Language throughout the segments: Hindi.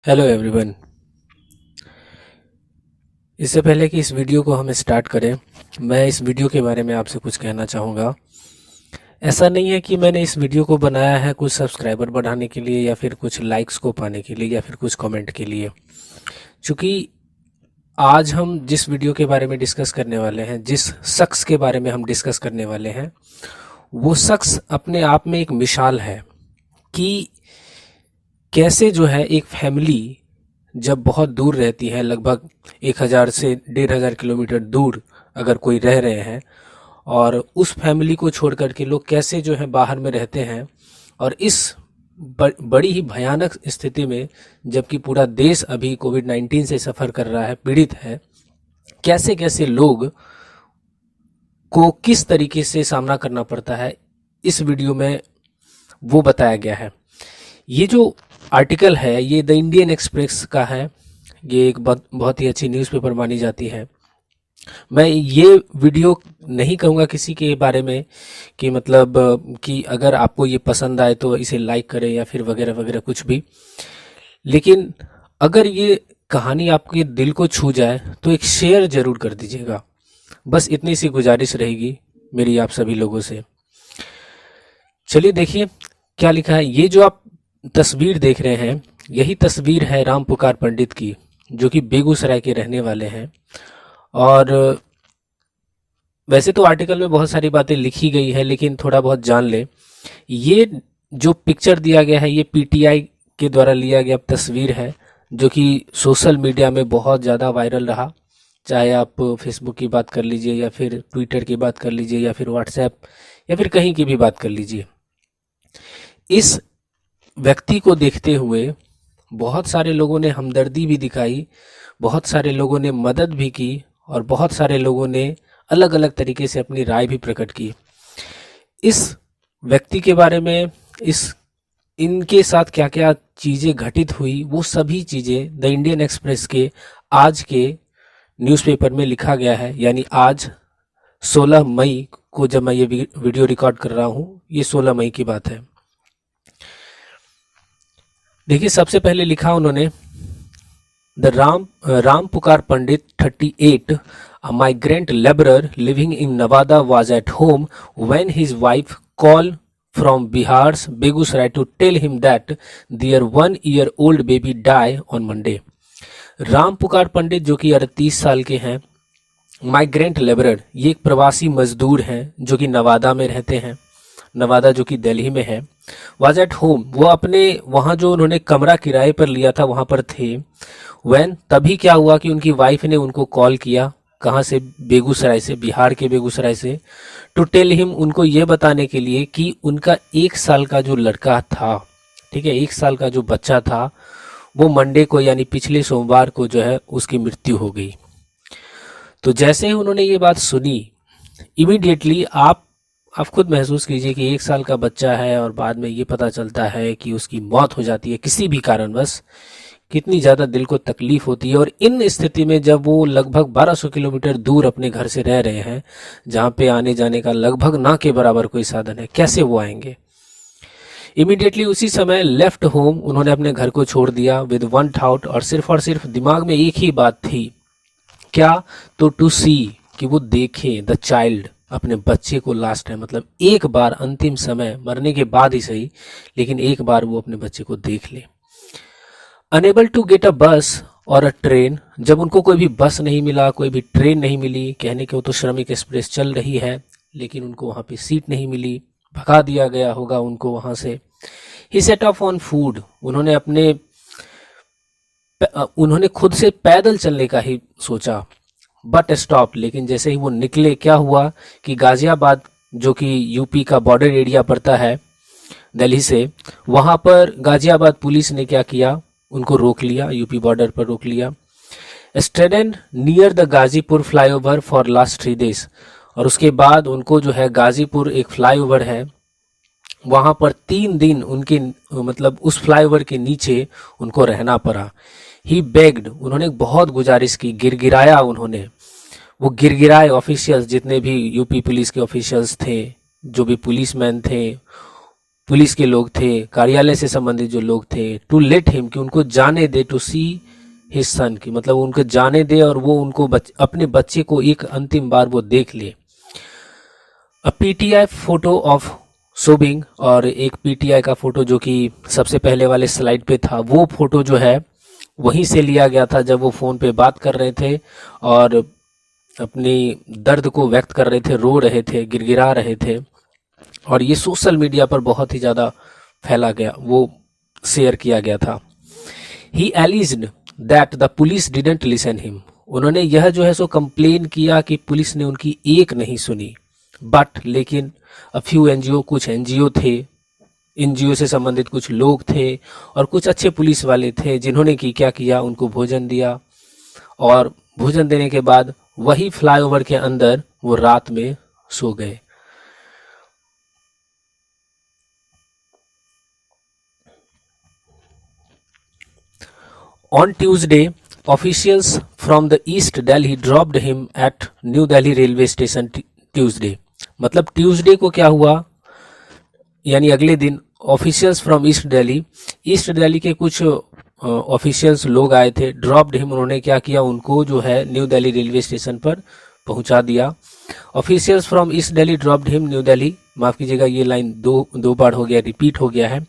Hello everyone. इससे पहले कि इस वीडियो को हम स्टार्ट करें, मैं इस वीडियो के बारे में आपसे कुछ कहना चाहूँगा। ऐसा नहीं है कि मैंने इस वीडियो को बनाया है कुछ सब्सक्राइबर बढ़ाने के लिए या फिर कुछ लाइक्स को पाने के लिए या फिर कुछ कमेंट के लिए। क्योंकि आज हम जिस वीडियो के बारे में डिस्कस करने वाले हैं, जिस शख्स के बारे में हम डिस्कस करने वाले हैं, वो शख्स अपने आप में एक मिसाल है कि कैसे जो है एक फैमिली जब बहुत दूर रहती है, लगभग 1000 से 1500 किलोमीटर दूर अगर कोई रह रहे हैं, और उस फैमिली को छोड़ कर के लोग कैसे जो है बाहर में रहते हैं, और इस बड़ी ही भयानक स्थिति में, जबकि पूरा देश अभी कोविड-19 से सफ़र कर रहा है, पीड़ित है, कैसे कैसे लोग को किस तरीके से सामना करना पड़ता है, इस वीडियो में वो बताया गया है। ये जो आर्टिकल है ये द इंडियन एक्सप्रेस का है। ये एक बहुत ही अच्छी न्यूज़पेपर मानी जाती है। मैं ये वीडियो नहीं कहूँगा किसी के बारे में कि मतलब कि अगर आपको ये पसंद आए तो इसे लाइक करें या फिर वगैरह वगैरह कुछ भी, लेकिन अगर ये कहानी आपके दिल को छू जाए तो एक शेयर ज़रूर कर दीजिएगा। बस इतनी सी गुजारिश रहेगी मेरी आप सभी लोगों से। चलिए देखिए क्या लिखा है। ये जो आप तस्वीर देख रहे हैं, यही तस्वीर है राम पुकार पंडित की, जो कि बेगूसराय के रहने वाले हैं। और वैसे तो आर्टिकल में बहुत सारी बातें लिखी गई है, लेकिन थोड़ा बहुत जान ले। ये जो पिक्चर दिया गया है ये पीटीआई के द्वारा लिया गया तस्वीर है, जो कि सोशल मीडिया में बहुत ज़्यादा वायरल रहा। चाहे आप फेसबुक की बात कर लीजिए या फिर ट्विटर की बात कर लीजिए या फिर व्हाट्सएप या फिर कहीं की भी बात कर लीजिए। इस व्यक्ति को देखते हुए बहुत सारे लोगों ने हमदर्दी भी दिखाई, बहुत सारे लोगों ने मदद भी की, और बहुत सारे लोगों ने अलग अलग तरीके से अपनी राय भी प्रकट की। इस व्यक्ति के बारे में, इनके साथ क्या क्या चीज़ें घटित हुई, वो सभी चीज़ें द इंडियन एक्सप्रेस के आज के न्यूज़पेपर में लिखा गया है। यानी आज 16 मई को जब मैं ये वीडियो रिकॉर्ड कर रहा हूँ, ये 16 मई की बात है। देखिए सबसे पहले लिखा उन्होंने, द राम पुकार पंडित 38, a migrant laborer living in Nevada, was at home when his wife called from Bihar's Begusarai to tell him that their 1-year-old baby died on Monday. Ram पुकार पंडित जो कि 38 साल के हैं, माइग्रेंट लेबरर, ये एक प्रवासी मजदूर हैं जो कि नवादा में रहते हैं, नवादा जो कि दिल्ली में है। वाज एट होम, वो अपने वहाँ जो उन्होंने कमरा किराए पर लिया था वहाँ पर थे। व्हेन, तभी क्या हुआ कि उनकी वाइफ ने उनको कॉल किया, कहाँ से, बेगूसराय से, बिहार के बेगूसराय से, टू टेल हिम, उनको ये बताने के लिए कि उनका 1 साल का जो लड़का था, ठीक है, 1 साल का जो बच्चा था, वो मंडे को यानी पिछले सोमवार को जो है उसकी मृत्यु हो गई। तो जैसे ही उन्होंने ये बात सुनी, इमीडिएटली आप खुद महसूस कीजिए कि 1 साल का बच्चा है और बाद में ये पता चलता है कि उसकी मौत हो जाती है किसी भी कारणवश, कितनी ज़्यादा दिल को तकलीफ होती है। और इन स्थिति में जब वो लगभग 1200 किलोमीटर दूर अपने घर से रह रहे हैं, जहाँ पे आने जाने का लगभग ना के बराबर कोई साधन है, कैसे वो आएंगे। इमीडिएटली उसी समय लेफ्ट होम, उन्होंने अपने घर को छोड़ दिया विद वन थाउट, और सिर्फ दिमाग में एक ही बात थी, क्या, तो टू सी, कि वो देखें द चाइल्ड, अपने बच्चे को लास्ट टाइम, मतलब एक बार अंतिम समय, मरने के बाद ही सही, लेकिन एक बार वो अपने बच्चे को देख ले। अनेबल टू गेट अ बस और अ ट्रेन, जब उनको कोई भी बस नहीं मिला, कोई भी ट्रेन नहीं मिली, कहने के वो तो श्रमिक एक्सप्रेस चल रही है, लेकिन उनको वहाँ पे सीट नहीं मिली, भगा दिया गया होगा उनको वहाँ से। ही सेट ऑफ ऑन फूड, उन्होंने खुद से पैदल चलने का ही सोचा, बट स्टॉप, लेकिन जैसे ही वो निकले, क्या हुआ कि गाजियाबाद, जो कि यूपी का बॉर्डर एरिया पड़ता है दिल्ली से, वहाँ पर गाजियाबाद पुलिस ने क्या किया, उनको रोक लिया, यूपी बॉर्डर पर रोक लिया। Student near the Ghazipur flyover for last 3 days, और उसके बाद उनको जो है गाजीपुर एक फ्लाईओवर है, वहाँ पर 3 दिन उनके, मतलब उस फ्लाईओवर के नीचे उनको रहना पड़ा। ही बेग्ड, उन्होंने बहुत गुजारिश की, गिरगिराया उन्होंने, वो गिरगिराए ऑफिशियल्स, जितने भी यूपी पुलिस के ऑफिशियल्स थे, जो भी पुलिसमैन थे, पुलिस के लोग थे, कार्यालय से संबंधित जो लोग थे, टू लेट हिम, कि उनको जाने दे, टू सी हिज सन, की मतलब उनको जाने दे और वो उनको अपने बच्चे को एक अंतिम बार वो देख ले। अ पीटीआई फोटो ऑफ सोबिंग, और एक पीटीआई का फोटो जो कि सबसे पहले वाले स्लाइड पे था, वो फोटो जो है वहीं से लिया गया था जब वो फोन पे बात कर रहे थे और अपनी दर्द को व्यक्त कर रहे थे, रो रहे थे, गिड़गिड़ा रहे थे, और ये सोशल मीडिया पर बहुत ही ज़्यादा फैला गया, वो शेयर किया गया था। He alleged that the police didn't listen him, उन्होंने यह जो है सो कंप्लेन किया कि पुलिस ने उनकी एक नहीं सुनी। बट लेकिन अ फ्यू एनजीओ, कुछ एनजीओ थे, एनजीओ से संबंधित कुछ लोग थे और कुछ अच्छे पुलिस वाले थे जिन्होंने की क्या किया, उनको भोजन दिया, और भोजन देने के बाद वही फ्लाईओवर के अंदर वो रात में सो गए। On Tuesday, officials from the East Delhi dropped him at New Delhi railway station Tuesday। मतलब ट्यूसडे को क्या हुआ, यानी अगले दिन ऑफिशियल्स फ्रॉम ईस्ट दिल्ली के कुछ ऑफिशियल्स लोग आए थे, ड्रॉप्ड हिम, उन्होंने क्या किया, उनको जो है न्यू दिल्ली रेलवे स्टेशन पर पहुंचा दिया। Officials from east Delhi dropped him new Delhi, माफ कीजिएगा ये लाइन दो बार हो गया, रिपीट हो गया है।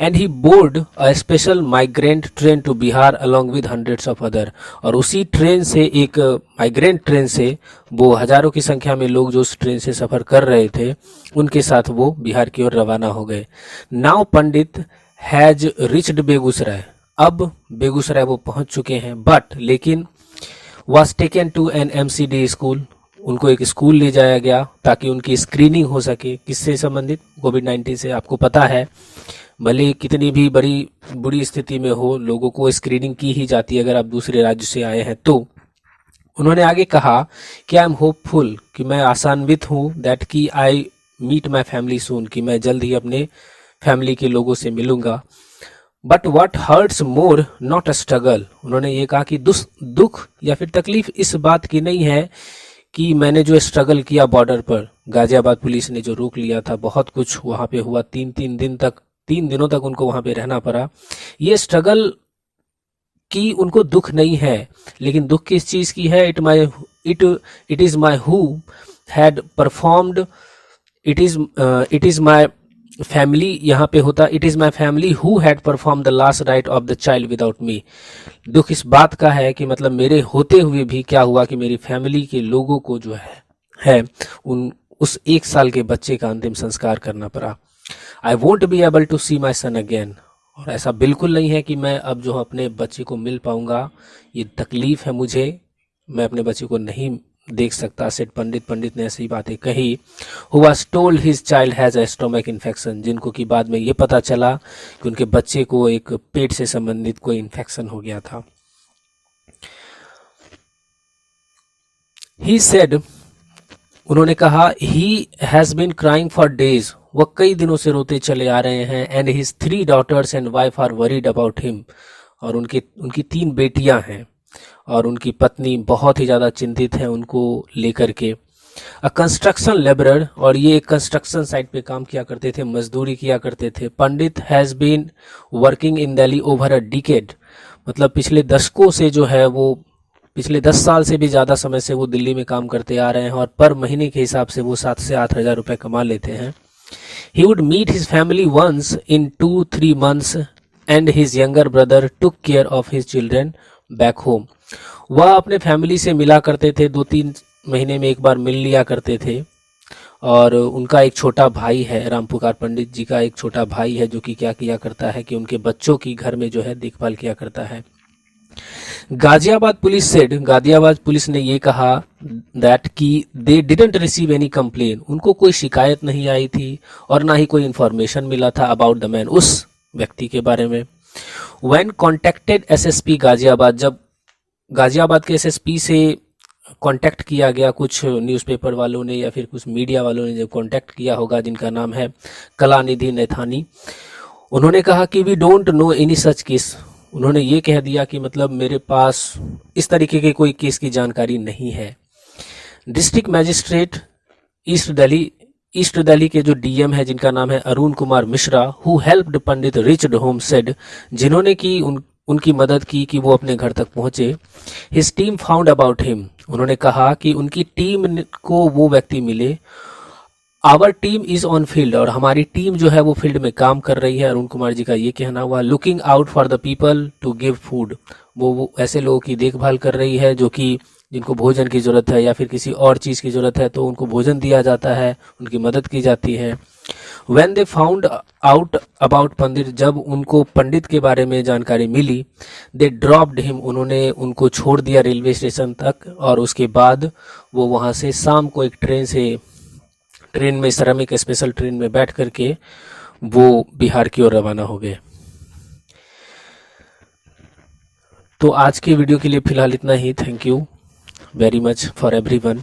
And he board a special migrant train to Bihar along with hundreds of other, और उसी ट्रेन से, एक माइग्रेंट ट्रेन से, वो हजारों की संख्या में लोग जो उस ट्रेन से सफर कर रहे थे उनके साथ वो बिहार की ओर रवाना हो गए। Now Pandit has reached Begusarai, अब बेगूसराय वो पहुंच चुके हैं, बट लेकिन was taken to an MCD school, उनको एक स्कूल ले जाया गया ताकि उनकी स्क्रीनिंग हो सके, किससे संबंधित, कोविड-19 से। आपको पता है भले कितनी भी बुरी स्थिति में हो, लोगों को स्क्रीनिंग की ही जाती है अगर आप दूसरे राज्य से आए हैं तो। उन्होंने आगे कहा कि आई एम होपफुल, कि मैं आशान्वित हूँ, दैट कि आई मीट माई फैमिली सून, कि मैं जल्द ही अपने फैमिली के लोगों से मिलूंगा। But what hurts more not a struggle, उन्होंने ये कहा कि दुख या फिर तकलीफ इस बात की नहीं है कि मैंने जो स्ट्रगल किया बॉर्डर पर, गाजियाबाद पुलिस ने जो रोक लिया था, बहुत कुछ वहां पे हुआ, तीन दिनों तक उनको वहां पे रहना पड़ा, ये स्ट्रगल की उनको दुख नहीं है, लेकिन दुख किस चीज की है, it is my who had performed, it is my family, यहाँ पे होता it is my family who had perform the last right of the child without me. दुख इस बात का है कि मतलब मेरे होते हुए भी क्या हुआ कि मेरी फैमिली के लोगों को जो है उस 1 साल के बच्चे का अंतिम संस्कार करना पड़ा। I won't be able to see my son again, और ऐसा बिल्कुल नहीं है कि मैं अब जो अपने बच्चे को मिल पाऊंगा, ये तकलीफ है मुझे, मैं अपने बच्चे को नहीं देख सकता, सेठ पंडित ने ऐसी बातें कही। Who was told his child has a stomach infection, जिनको कि बाद में ये पता चला कि उनके बच्चे को एक पेट से संबंधित कोई इन्फेक्शन हो गया था। ही सेड, उन्होंने कहा, he has been crying for days, वह कई दिनों से रोते चले आ रहे हैं। And his 3 daughters and wife are worried about him, और उनकी 3 बेटियां हैं और उनकी पत्नी बहुत ही ज़्यादा चिंतित है उनको लेकर के। अ कंस्ट्रक्शन लेबरर, और ये एक कंस्ट्रक्शन साइट पे काम किया करते थे, मजदूरी किया करते थे। Pandit has been working in Delhi over a decade, मतलब पिछले दशकों से जो है वो, पिछले 10 साल से भी ज़्यादा समय से वो दिल्ली में काम करते आ रहे हैं, और पर महीने के हिसाब से वो 7 से 8 हज़ार रुपये कमा लेते हैं। He would meet his family once in 2-3 months and his younger brother took care of his children back home, वह अपने फैमिली से मिला करते थे, 2-3 महीने में एक बार मिल लिया करते थे। और उनका एक छोटा भाई है, रामपुकार पंडित जी का एक छोटा भाई है, जो कि क्या किया करता है कि उनके बच्चों की घर में जो है देखभाल किया करता है। गाजियाबाद पुलिस ने ये कहा दैट कि they didn't receive any complain, उनको कोई शिकायत नहीं आई थी और ना ही कोई इंफॉर्मेशन मिला था अबाउट द मैन, उस व्यक्ति के बारे में। व्हेन कॉन्टेक्टेड एसएसपी गाजियाबाद, जब गाजियाबाद के एसएसपी से कांटेक्ट किया गया, कुछ न्यूज़पेपर वालों ने या फिर कुछ मीडिया वालों ने जब कांटेक्ट किया होगा, जिनका नाम है कलानिधि नैथानी, उन्होंने कहा कि we don't know any such case, उन्होंने ये कह दिया कि मतलब मेरे पास इस तरीके के कोई केस की जानकारी नहीं है। District magistrate east Delhi east Delhi के जो डीएम है जिनका नाम है Arun Kumar Mishra, who helped Pandit reached home said, जिन्होंने की उनकी मदद की कि वो अपने घर तक पहुंचे। His team found about him, उन्होंने कहा कि उनकी टीम को वो व्यक्ति मिले। Our team is on field, और हमारी टीम जो है वो फील्ड में काम कर रही है, अरुण कुमार जी का ये कहना हुआ। Looking out for the people to give food, वो ऐसे लोगों की देखभाल कर रही है जो कि जिनको भोजन की जरूरत है या फिर किसी और चीज़ की जरूरत है, तो उनको भोजन दिया जाता है, उनकी मदद की जाती है। When they found out about पंडित, जब उनको पंडित के बारे में जानकारी मिली, they dropped him, उन्होंने उनको छोड़ दिया रेलवे स्टेशन तक, और उसके बाद वो वहाँ से शाम को एक ट्रेन में श्रमिक स्पेशल ट्रेन में बैठ करके वो बिहार की ओर रवाना हो गए। तो आज की वीडियो के लिए फिलहाल इतना ही। Thank you very much for everyone.